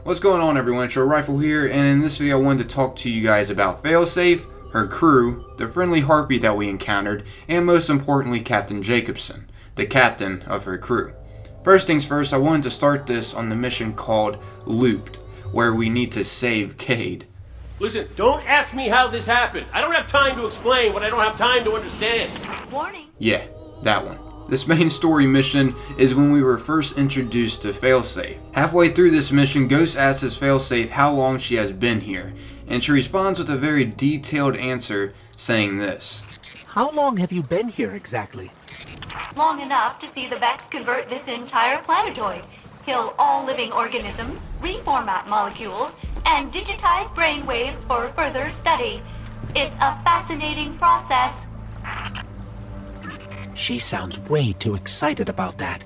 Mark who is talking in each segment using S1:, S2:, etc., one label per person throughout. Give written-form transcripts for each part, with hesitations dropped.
S1: What's going on, everyone? It's your Rifle here, and in this video I wanted to talk to you guys about Failsafe, her crew, the friendly Harpy that we encountered, and most importantly Captain Jacobson, the captain of her crew. First things first, I wanted to start this on the mission called Looped, where we need to save Cade.
S2: Listen, don't ask me how this happened. I don't have time to explain what I don't have time to understand.
S3: Warning.
S1: Yeah, that one. This main story mission is when we were first introduced to Failsafe. Halfway through this mission, Ghost asks Failsafe how long she has been here, and she responds with a very detailed answer saying this.
S4: How long have you been here exactly?
S3: Long enough to see the VEX convert this entire planetoid, kill all living organisms, reformat molecules, and digitize brainwaves for further study. It's a fascinating process.
S4: She sounds way too excited about that.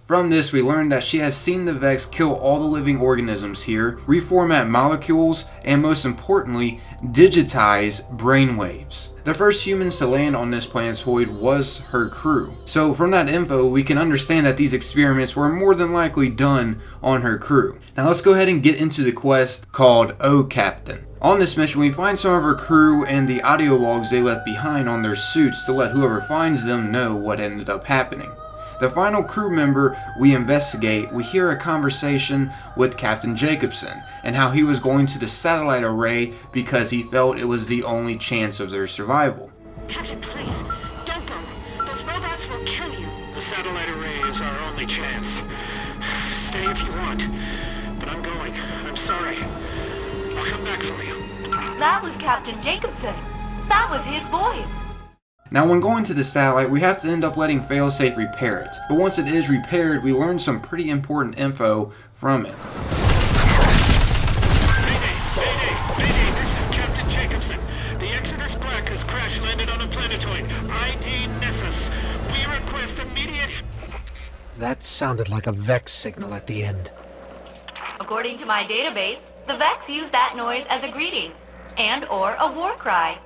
S1: From this, we learned that she has seen the VEX kill all the living organisms here, reformat molecules, and most importantly, digitize brainwaves. The first humans to land on this planetoid was her crew. So from that info, we can understand that these experiments were more than likely done on her crew. Now let's go ahead and get into the quest called Oh Captain. On this mission, we find some of her crew and the audio logs they left behind on their suits to let whoever finds them know what ended up happening. The final crew member we investigate, we hear a conversation with Captain Jacobson and how he was going to the satellite array because he felt it was the only chance of their survival.
S5: Captain, please, don't go. Those robots will kill you. The satellite array is our only chance. Stay if you want, but I'm going. I'm sorry. I'll come back for you.
S3: That was Captain Jacobson. That was his voice.
S1: Now when going to the satellite, we have to end up letting Failsafe repair it. But once it is repaired, we learn some pretty important info from it.
S5: Mayday, this is Captain Jacobson. The Exodus Black has crash landed on a planetoid. ID Nessus. We request immediate...
S4: That sounded like a VEX signal at the end.
S3: According to my database, the VEX use that noise as a greeting and or a war cry.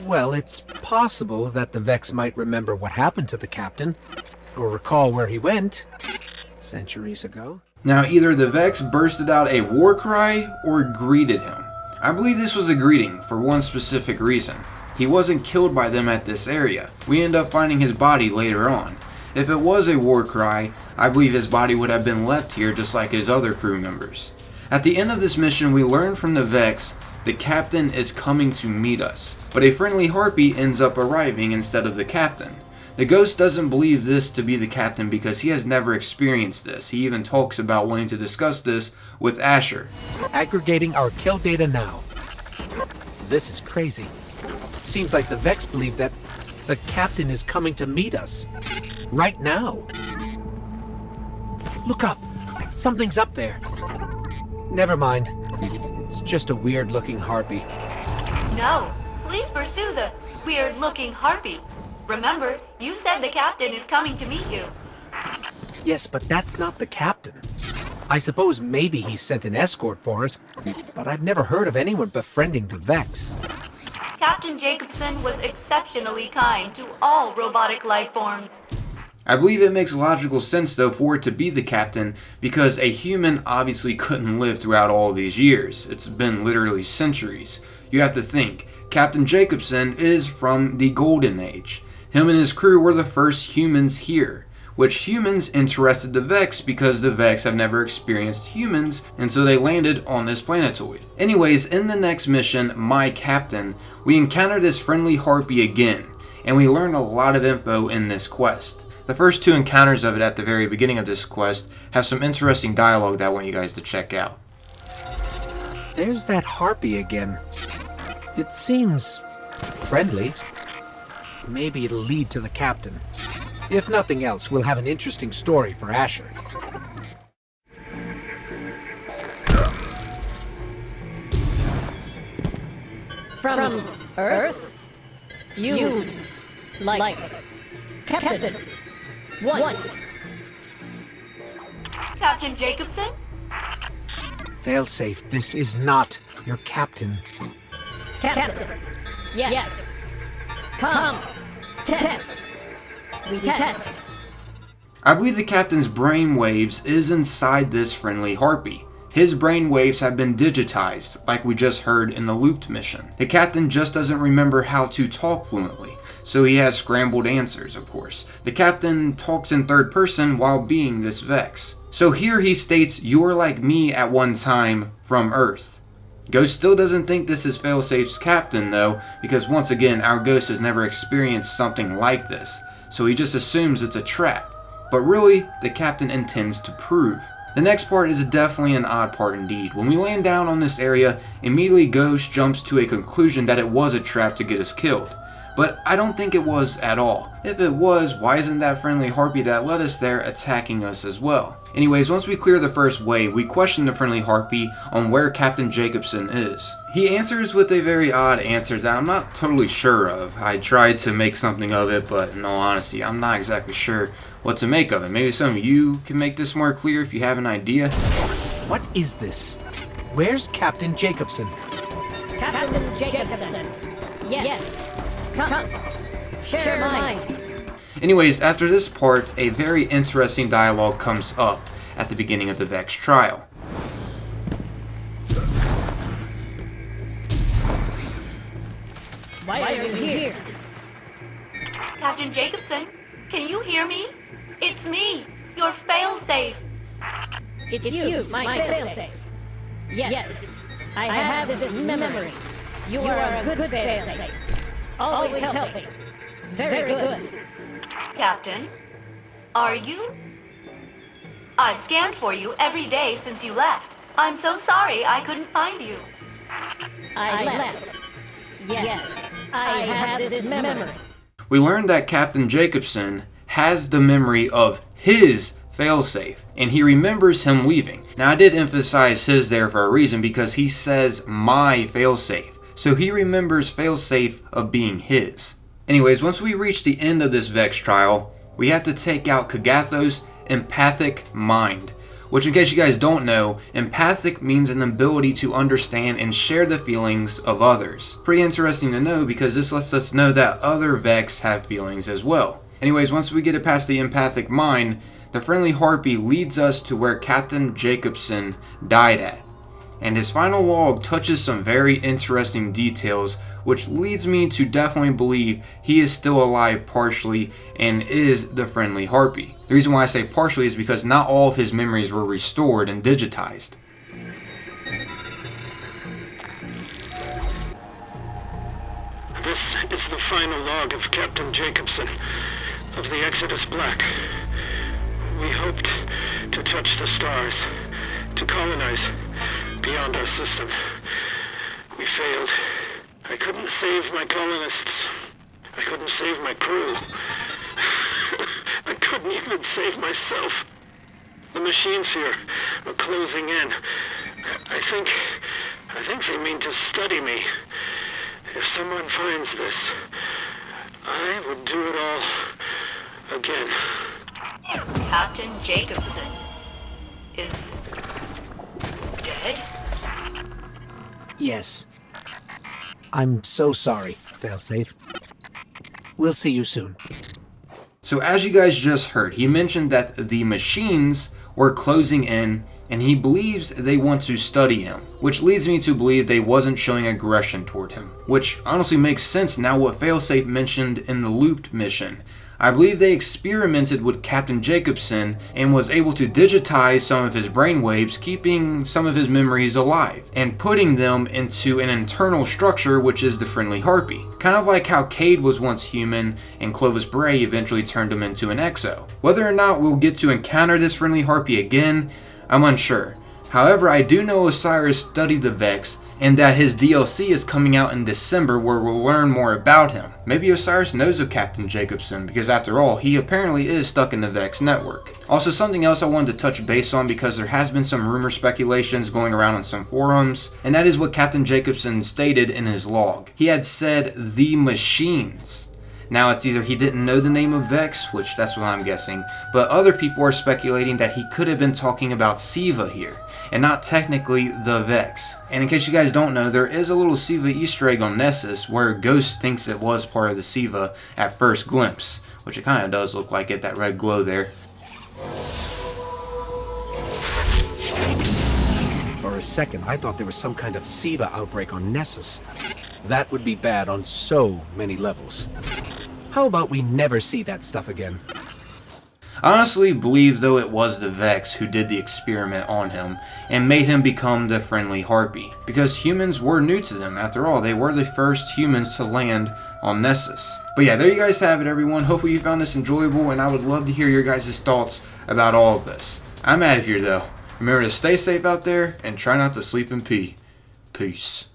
S4: Well, it's possible that the VEX might remember what happened to the captain, or recall where he went centuries ago.
S1: Now either the VEX bursted out a war cry or greeted him. I believe this was a greeting for one specific reason. He wasn't killed by them at this area. We end up finding his body later on. If it was a war cry, I believe his body would have been left here just like his other crew members. At the end of this mission, we learn from the VEX the captain is coming to meet us, but a friendly Harpy ends up arriving instead of the captain. The ghost doesn't believe this to be the captain because he has never experienced this. He even talks about wanting to discuss this with Asher.
S4: Aggregating our kill data now. This is crazy. Seems like the VEX believe that the captain is coming to meet us. Right now. Look up. Something's up there. Never mind. It's just a weird-looking Harpy.
S3: No, please pursue the weird-looking Harpy. Remember, you said the captain is coming to meet you.
S4: Yes, but that's not the captain. I suppose maybe he sent an escort for us, but I've never heard of anyone befriending the VEX.
S3: Captain Jacobson was exceptionally kind to all robotic life forms.
S1: I believe it makes logical sense though for it to be the captain because a human obviously couldn't live throughout all these years. It's been literally centuries. You have to think, Captain Jacobson is from the Golden Age. Him and his crew were the first humans here, which humans interested the VEX because the VEX have never experienced humans, and so they landed on this planetoid. Anyways, in the next mission, My Captain, we encounter this friendly Harpy again, and we learn a lot of info in this quest. The first two encounters of it at the very beginning of this quest have some interesting dialogue that I want you guys to check out.
S4: There's that Harpy again. It seems friendly. Maybe it'll lead to the captain. If nothing else, we'll have an interesting story for Asher.
S6: From Earth? You like Captain once.
S3: Captain Jacobson?
S4: Failsafe, this is not your captain.
S6: Captain. Yes. Come. Test. We test.
S1: I believe the captain's brainwaves is inside this friendly Harpy. His brainwaves have been digitized, like we just heard in the looped mission. The captain just doesn't remember how to talk fluently, so he has scrambled answers, of course. The captain talks in third person while being this Vex. So here he states, "You're like me at one time from Earth." Ghost still doesn't think this is Failsafe's captain though, because once again, our Ghost has never experienced something like this, so he just assumes it's a trap. But really, the captain intends to prove. The next part is definitely an odd part indeed. When we land down on this area, immediately Ghost jumps to a conclusion that it was a trap to get us killed. But I don't think it was at all. If it was, why isn't that friendly Harpy that led us there attacking us as well? Anyways, once we clear the first wave, we question the friendly Harpy on where Captain Jacobson is. He answers with a very odd answer that I'm not totally sure of. I tried to make something of it, but in all honesty, I'm not exactly sure what to make of it. Maybe some of you can make this more clear if you have an idea.
S4: What is this? Where's Captain Jacobson?
S6: Captain Jacobson. Yes. Come. Share mine.
S1: Anyways, after this part, a very interesting dialogue comes up at the beginning of the VEX trial.
S6: Why are you here?
S3: Captain Jacobson, can you hear me? It's me, your failsafe.
S6: It's you, my failsafe. Yes. I have this memory. You are a good failsafe. Always helping. Very good.
S3: Captain, are you? I've scanned for you every day since you left. I'm so sorry I couldn't find you.
S6: I left. Yes, I have this memory.
S1: We learned that Captain Jacobson has the memory of his failsafe, and he remembers him leaving. Now I did emphasize his there for a reason, because he says my failsafe. So he remembers failsafe of being his. Anyways, once we reach the end of this VEX trial, we have to take out Kagathos' empathic mind. Which, in case you guys don't know, empathic means an ability to understand and share the feelings of others. Pretty interesting to know, because this lets us know that other Vex have feelings as well. Anyways, once we get it past the empathic mind, the friendly Harpy leads us to where Captain Jacobson died at. And his final log touches some very interesting details, which leads me to definitely believe he is still alive partially and is the friendly Harpy. The reason why I say partially is because not all of his memories were restored and digitized.
S5: This is the final log of Captain Jacobson of the Exodus Black. We hoped to touch the stars, to colonize beyond our system. We failed. I couldn't save my colonists. I couldn't save my crew. I couldn't even save myself. The machines here are closing in. I think they mean to study me. If someone finds this, I would do it all again.
S3: Captain Jacobson is dead?
S4: Yes. I'm so sorry, Failsafe. We'll see you soon.
S1: So as you guys just heard, he mentioned that the machines were closing in and he believes they want to study him, which leads me to believe they wasn't showing aggression toward him, which honestly makes sense now what Failsafe mentioned in the looped mission. I believe they experimented with Captain Jacobson and was able to digitize some of his brainwaves, keeping some of his memories alive, and putting them into an internal structure which is the friendly Harpy. Kind of like how Cade was once human and Clovis Bray eventually turned him into an exo. Whether or not we'll get to encounter this friendly Harpy again, I'm unsure. However, I do know Osiris studied the VEX and that his DLC is coming out in December where we'll learn more about him. Maybe Osiris knows of Captain Jacobson because after all, he apparently is stuck in the VEX network. Also, something else I wanted to touch base on because there has been some rumor speculations going around on some forums, and that is what Captain Jacobson stated in his log. He had said, "the machines." Now it's either he didn't know the name of VEX, which that's what I'm guessing, but other people are speculating that he could have been talking about Siva here, and not technically the VEX. And in case you guys don't know, there is a little Siva Easter egg on Nessus where Ghost thinks it was part of the Siva at first glimpse, which it kind of does look like it, that red glow there.
S4: For a second, I thought there was some kind of Siva outbreak on Nessus. That would be bad on so many levels. How about we never see that stuff again?
S1: I honestly believe though it was the VEX who did the experiment on him and made him become the friendly Harpy, because humans were new to them. After all, they were the first humans to land on Nessus. But yeah, there you guys have it, everyone. Hopefully you found this enjoyable, and I would love to hear your guys' thoughts about all of this. I'm out of here though. Remember to stay safe out there and try not to sleep in pee. Peace.